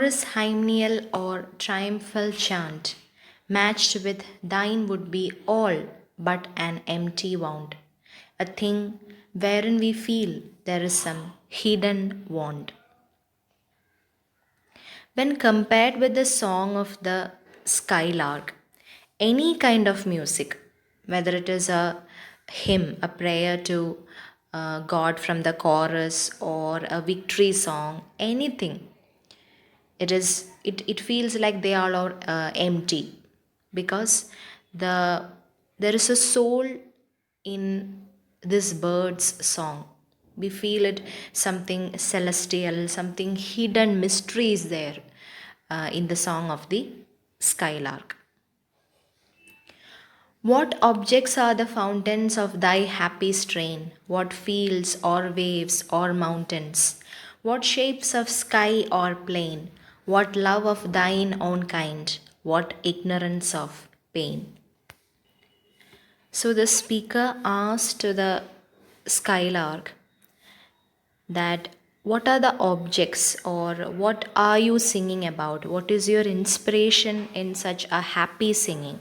chorus, hymeneal, or triumphal chant matched with thine would be all but an empty wound, a thing wherein we feel there is some hidden want. When compared with the song of the skylark, any kind of music, whether it is a hymn, a prayer to God from the chorus, or a victory song, anything, it feels like they all are empty because the there is a soul in this bird's song. We feel it something celestial, something hidden mystery is there in the song of the skylark. What objects are the fountains of thy happy strain? What fields or waves or mountains? What shapes of sky or plain? What love of thine own kind? What ignorance of pain? So the speaker asked to the skylark that what are the objects or what are you singing about? What is your inspiration in such a happy singing?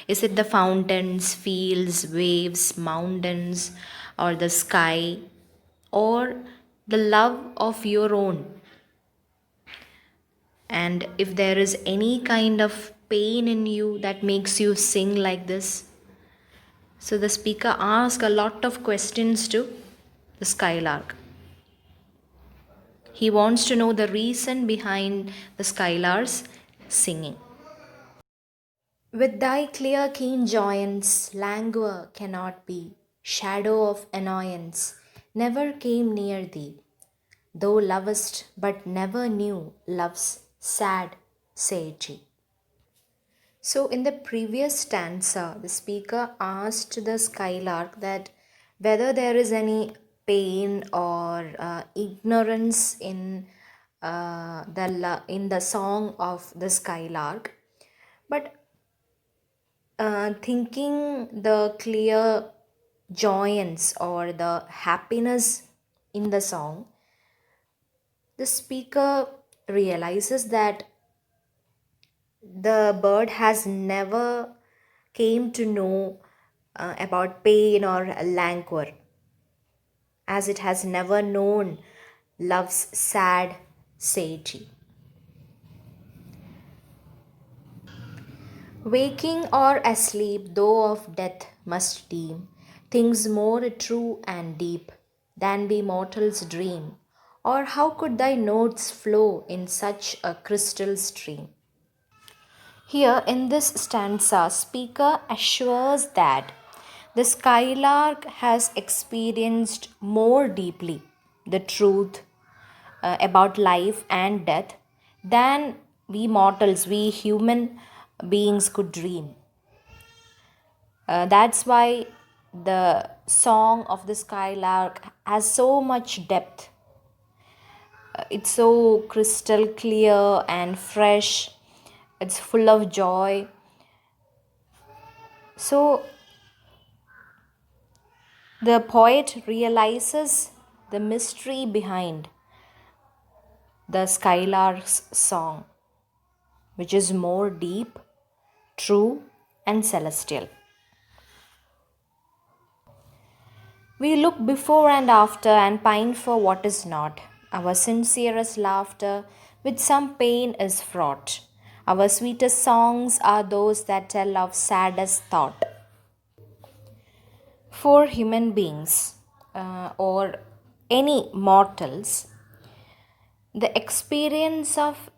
Is it the fountains, fields, waves, mountains, or the sky, or the love of your own? And if there is any kind of pain in you that makes you sing like this, so the speaker asks a lot of questions to the skylark. He wants to know the reason behind the skylark's singing. With thy clear keen joyance, languor cannot be, shadow of annoyance never came near thee. Thou lovest but never knew love's sad sage. So, in the previous stanza, the speaker asked the skylark that whether there is any pain or ignorance in in the song of the skylark, but thinking the clear joyance or the happiness in the song, the speaker realizes that the bird has never came to know about pain or languor, as it has never known love's sad satiety. Waking or asleep, though of death must deem things more true and deep than we mortals dream. Or how could thy notes flow in such a crystal stream? Here in this stanza, speaker assures that the skylark has experienced more deeply the truth about life and death than we mortals, we human beings could dream. That's why the song of the skylark has so much depth. It's so crystal clear and fresh. It's full of joy. So the poet realizes the mystery behind the skylark's song, which is more deep, true, and celestial. We look before and after and pine for what is not. Our sincerest laughter with some pain is fraught. Our sweetest songs are those that tell of saddest thought. For human beings or any mortals, the experience of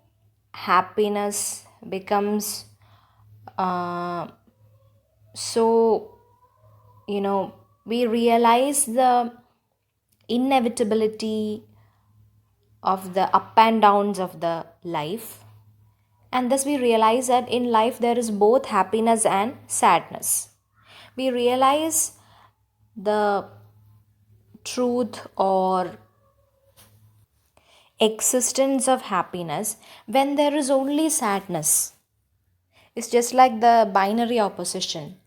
happiness becomes uh, so, we realize the inevitability of the up and downs of the life, and thus we realize that in life there is both happiness and sadness. We realize the truth or existence of happiness when there is only sadness. It's just like the binary opposition.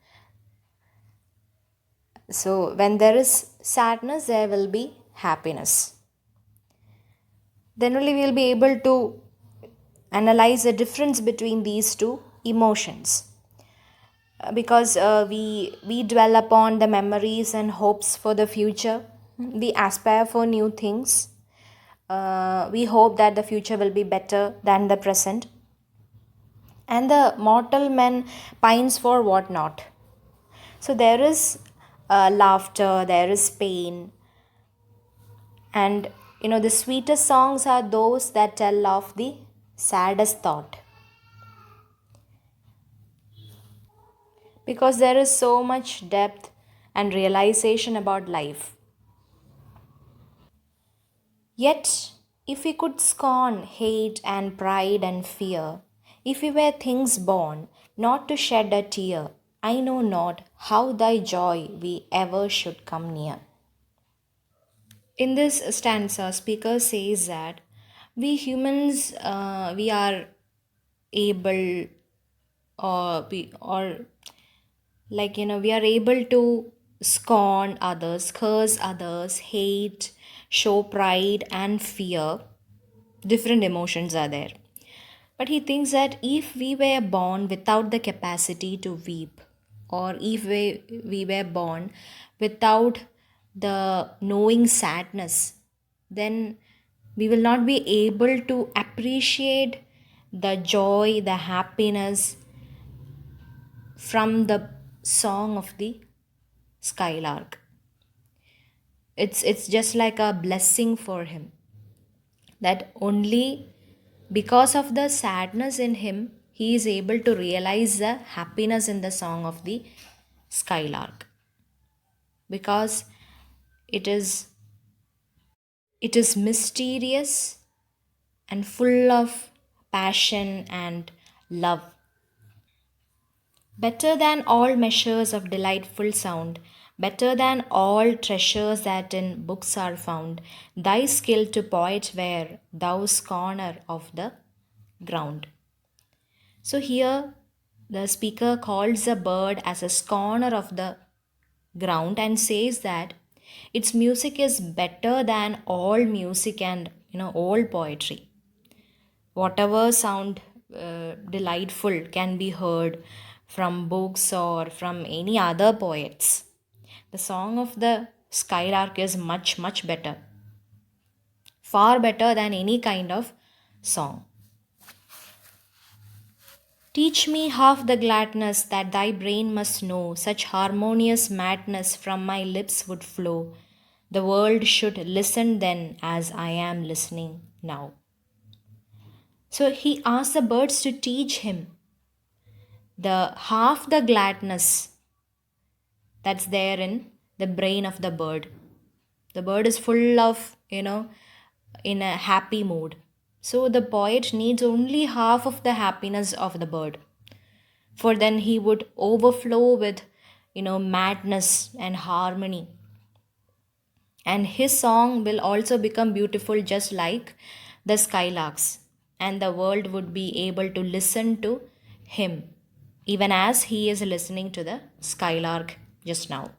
So when there is sadness, there will be happiness. Then only we'll be able to analyze the difference between these two emotions. Because we dwell upon the memories and hopes for the future. We aspire for new things. We hope that the future will be better than the present. And the mortal man pines for what not. So there is laughter, there is pain, and the sweetest songs are those that tell of the saddest thought, because there is so much depth and realization about life. Yet, if we could scorn hate and pride and fear, if we were things born not to shed a tear, I know not how thy joy we ever should come near. In this stanza, speaker says that we humans, we are able, or we are able to scorn others, curse others, hate, show pride and fear. Different emotions are there. But he thinks that if we were born without the capacity to weep, or if we were born without the knowing sadness, then we will not be able to appreciate the joy, the happiness from the song of the skylark. It's just like a blessing for him, that only because of the sadness in him he is able to realize the happiness in the song of the skylark, because it is it is mysterious and full of passion and love. Better than all measures of delightful sound, better than all treasures that in books are found, thy skill to poet were, thou scorner of the ground. So here the speaker calls a bird as a scorner of the ground and says that its music is better than all music and all poetry. Whatever sound delightful can be heard from books or from any other poets, the song of the skylark is much much better, far better than any kind of song. Teach me half the gladness that thy brain must know, such harmonious madness from my lips would flow. The world should listen then as I am listening now. So he asks the birds to teach him the half the gladness that's there in the brain of the bird. The bird is full of, in a happy mood. So the poet needs only half of the happiness of the bird, for then he would overflow with madness and harmony, and his song will also become beautiful just like the skylarks, and the world would be able to listen to him even as he is listening to the skylark just now.